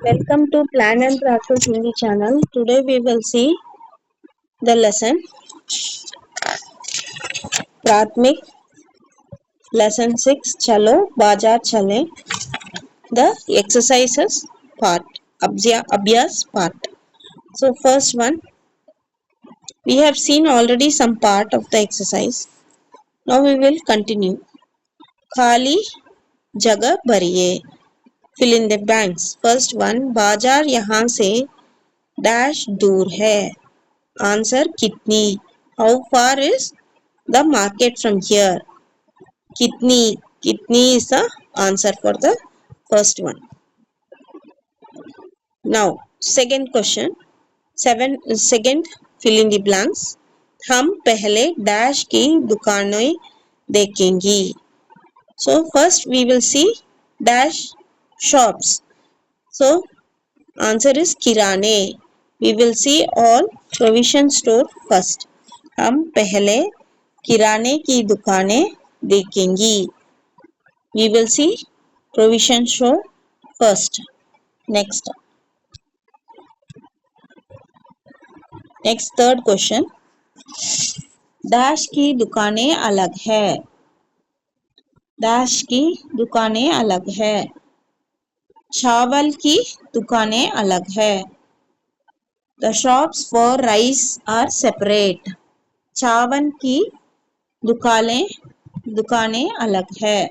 Welcome to Plan and Practice Hindi channel. Today we will see the lesson Pratmik lesson 6 Chalo Bazaar Chale, the exercises part, Abhyas part. So first one, we have seen already some part of the exercise. Now we will continue. Khali जगह भरिए, fill in the blanks. First one, बाजार यहाँ से dash दूर है. Answer कितनी. How far is the market from here? Kitni is the answer for the first one. Now second question. Second, fill in the blanks. हम पहले dash की दुकानें देखेंगी. So first we will see dash shops. So answer is किराने. We will see all provision store first. हम पहले किराने की दुकानें देखेंगी. We will see provision store first. Next third question. Dash की दुकानें अलग है. डैश की दुकानें अलग है. चावल की दुकानें अलग है. The shops for rice are separate. चावल की दुकानें अलग है.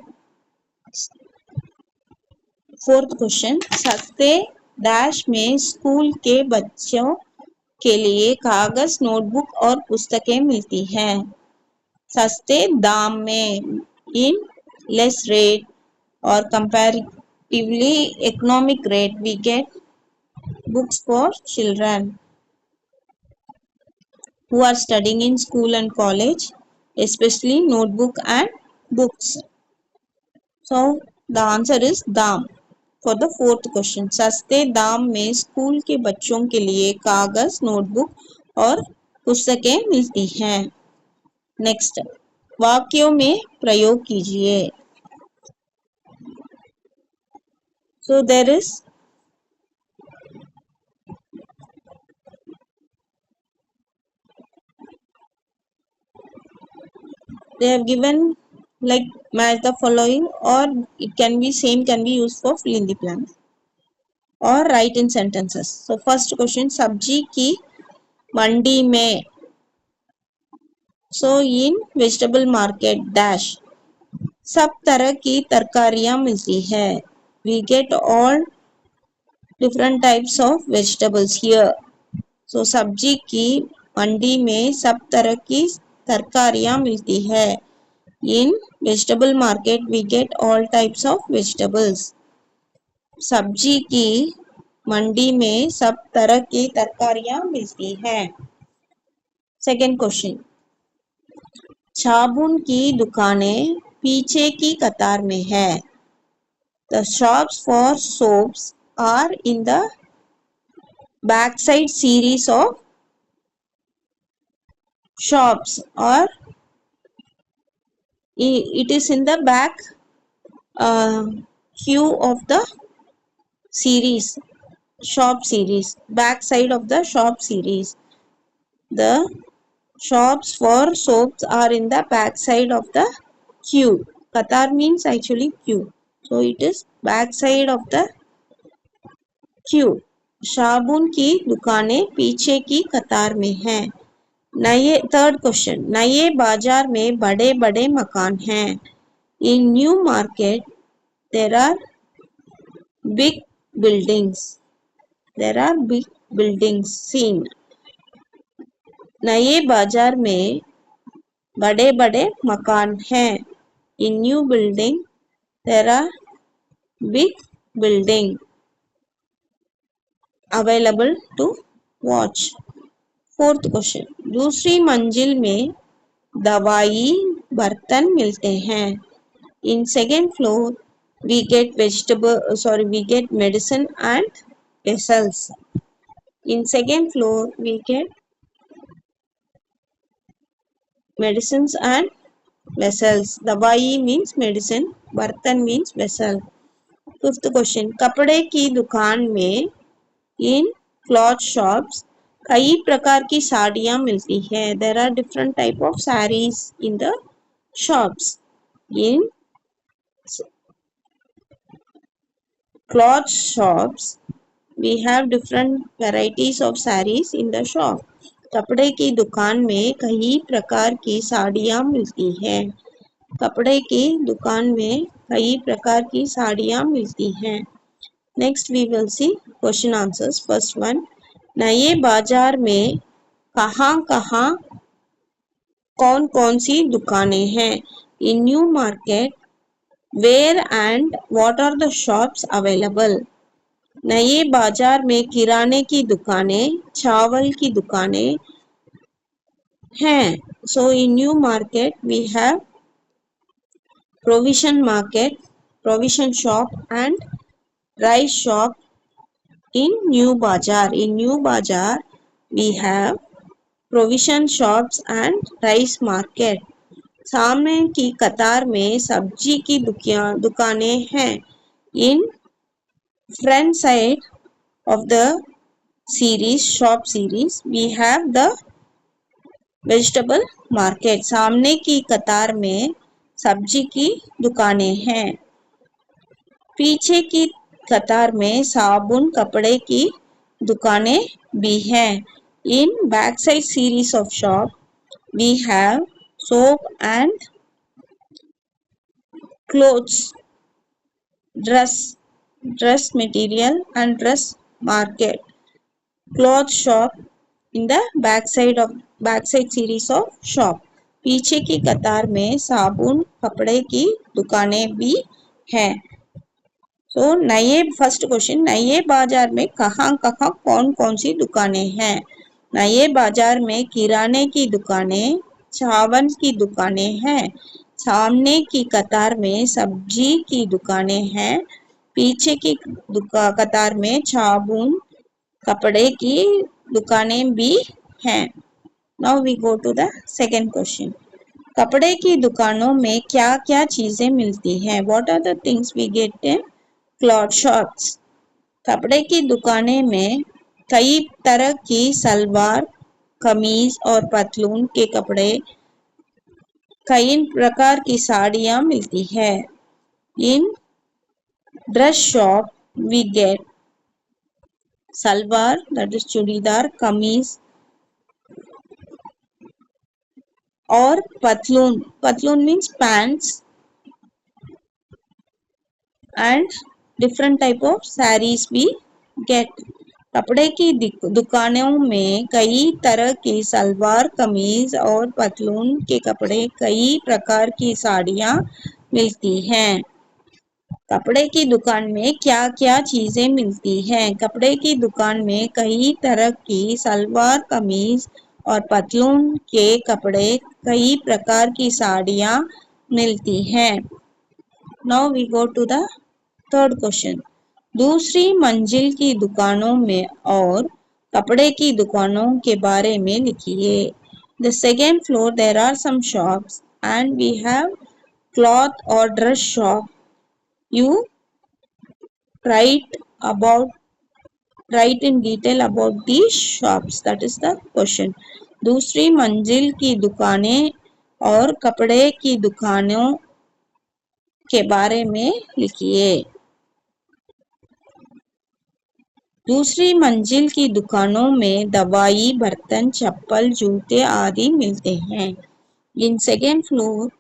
Fourth question. सस्ते डैश में स्कूल के बच्चों के लिए कागज, नोटबुक और पुस्तकें मिलती हैं. सस्ते दाम में, इन लेस रेट और comparatively economic rate, we get books for children who are studying in school and college, especially notebook and books. So the answer is दाम for the fourth question. सस्ते दाम में स्कूल के बच्चों के लिए कागज, नोटबुक और पुस्तकें मिलती हैं. नेक्स्ट, वाक्यों में प्रयोग कीजिए. So there is they have given like match the following, or it can be used for fill in the blanks or write in sentences. So first question, सब्जी की मंडी में. So in vegetable market dash, सब तरह की तरकारियां मिलती है. We get all different types of vegetables here. So सब्जी की मंडी में सब तरह की तरकारियां मिलती है. In vegetable market we get all types of vegetables. सब्जी की मंडी में सब तरह की तरकारियां मिलती हैं. सेकेंड क्वेश्चन, साबुन की दुकानें पीछे की कतार में है. The shops for soaps are in the backside series of shops, or it is in the back queue of the series, shop series, back side of the shop series. The shops for soaps are in the back side of the queue. Qatar means actually queue, so it is back side of the queue. साबुन की दुकानें पीछे की कतार में हैं. नए third question, नए बाजार में बड़े बड़े मकान हैं. In new market there are big buildings. There are big buildings seen. नए बाजार में बड़े बड़े मकान हैं. In new building there are big building available to watch. Fourth question, दूसरी मंजिल में दवाई, बर्तन मिलते हैं. In second floor we get medicine and vessels. In second floor we get medicines and vessels. Dawai means medicine, bartan means vessel. Fifth question, कपड़े की दुकान में इन क्लॉथ शॉप्स कई प्रकार की साड़ियां मिलती है। There are different type of saris in the shops. In cloth shops we have different varieties of sarees in the shop. कपड़े की दुकान में कई प्रकार की साड़ियां मिलती हैं। कपड़े की दुकान में कई प्रकार की साड़ियां मिलती हैं। Next we will see question answers. First one, नए बाजार में कहाँ कहाँ कौन कौन सी दुकानें हैं? In new market where and what are the shops available? नए बाजार में किराने की दुकानें, चावल की दुकानें हैं। So in new market we have provision market, provision shop and rice shop in New Bazaar. In New Bazaar we have provision shops and rice market. सामने की कतार में सब्जी की दुकानें हैं। In front side of the shop series we have the vegetable market. सामने की कतार में सब्जी की दुकानें हैं। पीछे की कतार में साबुन कपड़े की दुकानें भी हैं। In back side series of shop we have soap and clothes, dress material and dress market. Cloth shop in the back side series of shop. पीछे की कतार में साबुन कपड़े की दुकानें भी हैं। तो फर्स्ट क्वेश्चन, नए बाजार में कहाँ कहाँ कौन कौन सी दुकानें हैं? नए बाजार में किराने की दुकानें, चावल की दुकानें हैं। सामने की कतार में सब्जी की दुकानें हैं। पीछे की कतार में साबुन कपड़े की दुकानें भी हैं। Now we go to the second question, कपड़े की दुकानों में क्या क्या चीजें मिलती हैं? What are the things we get in cloth shops? कपड़े की दुकानें में कई तरह की सलवार, कमीज और पतलून के कपड़े, कई प्रकार की साड़ियां मिलती है। In dress shop we get salwar, that is churidar, kameez और पतलून means pants and different type of saris we get. कपड़े की दुकानों में कई तरह की सलवार, कमीज और पतलून के कपड़े, कई प्रकार की साड़ियां मिलती हैं। कपड़े की दुकान में क्या क्या चीजें मिलती हैं? कपड़े की दुकान में कई तरह की सलवार, कमीज और पतलून के कपड़े, कई प्रकार की साड़ियां मिलती हैं। Now we go to the third question, दूसरी मंजिल की दुकानों में और कपड़े की दुकानों के बारे में लिखिए। The second floor there are some shops and we have cloth और dress shop. You write in detail about these shops. That is the question. दूसरी मंजिल की दुकानें और कपड़े की दुकानों के बारे में लिखिए। दूसरी मंजिल की दुकानों में दवाई, बर्तन, चप्पल, जूते आदि मिलते हैं। In second floor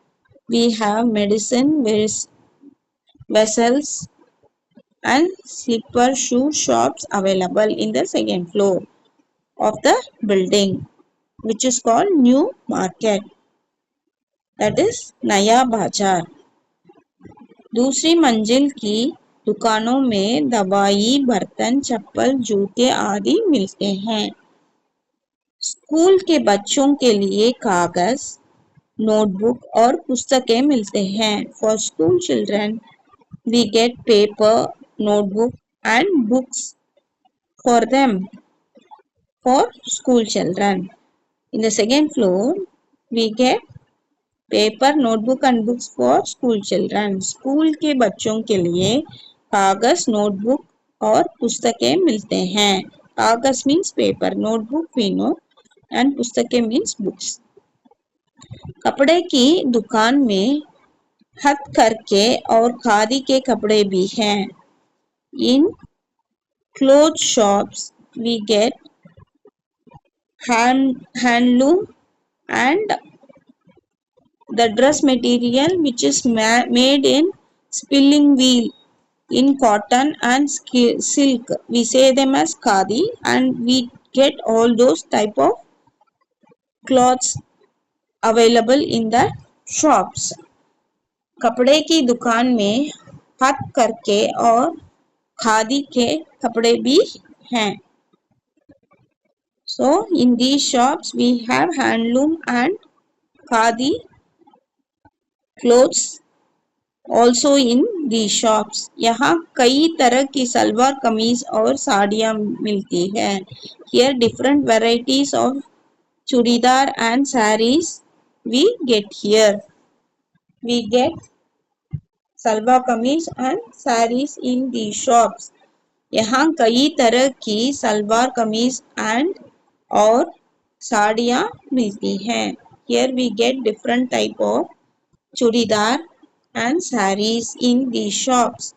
we have medicine, vessels and slipper shoe shops available in the second floor of the building, which is called New Market, that is Naya Bazar. दूसरी मंजिल की दुकानों में दवाई, बर्तन, चप्पल, जूते आदि मिलते हैं। स्कूल के बच्चों के लिए कागज, नोटबुक और पुस्तकें मिलते हैं। For school children we get paper, notebook and books for them, for school children. In the second floor we get paper, notebook and books for school children. School के बच्चों के लिए कागज, नोटबुक और पुस्तकें मिलते हैं. कागज means paper, notebook we know, and पुस्तकें मीन्स बुक्स. कपड़े की दुकान में हथकरघे और खादी के कपड़े भी हैं. In clothes shops we get handloom and the dress material which is made in spinning wheel in cotton and silk. We say them as khadi, and we get all those type of cloths available in the shops. कपड़े की दुकान में हथकरघे और खादी के कपड़े भी हैं. So in these shops we have handloom and khadi clothes also in these shops. यहाँ कई तरह की सलवार कमीज और साड़ियाँ मिलती हैं. Here different varieties of churidar and sarees we get here. We get salwar kameez and sarees in these shops. यहाँ कई तरह की सलवार कमीज and और साड़ियाँ मिलती हैं. Here we get different type of churidar and sarees in these shops.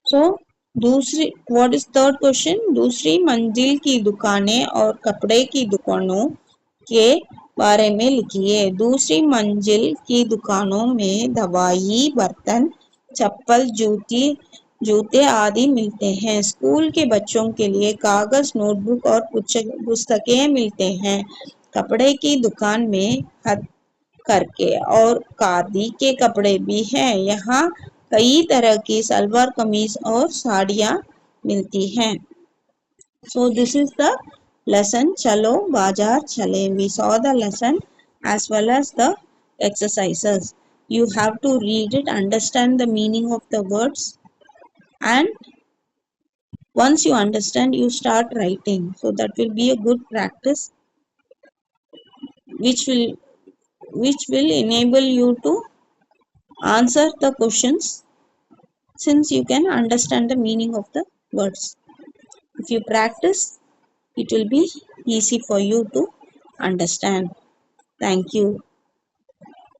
So दूसरी, what is third question? दूसरी मंजिल की दुकानें और कपड़े की दुकानों के बारे में लिखिए. दूसरी मंजिल की दुकानों में दवाई, बर्तन, चप्पल, जूते आदि मिलते हैं. स्कूल के बच्चों के लिए कागज, नोटबुक और पुस्तकें मिलते हैं. कपड़े की दुकान में हथकरघे और खादी के कपड़े भी हैं. यहाँ कई तरह की सलवार कमीज और साड़ियाँ मिलती हैं. So this is the lesson चलो बाजार चले. We saw the lesson as well as the exercises. You have to read it, understand the meaning of the words, and once you understand you start writing. So that will be a good practice which will enable you to answer the questions since you can understand the meaning of the words. If you practice, it will be easy for you to understand. Thank you.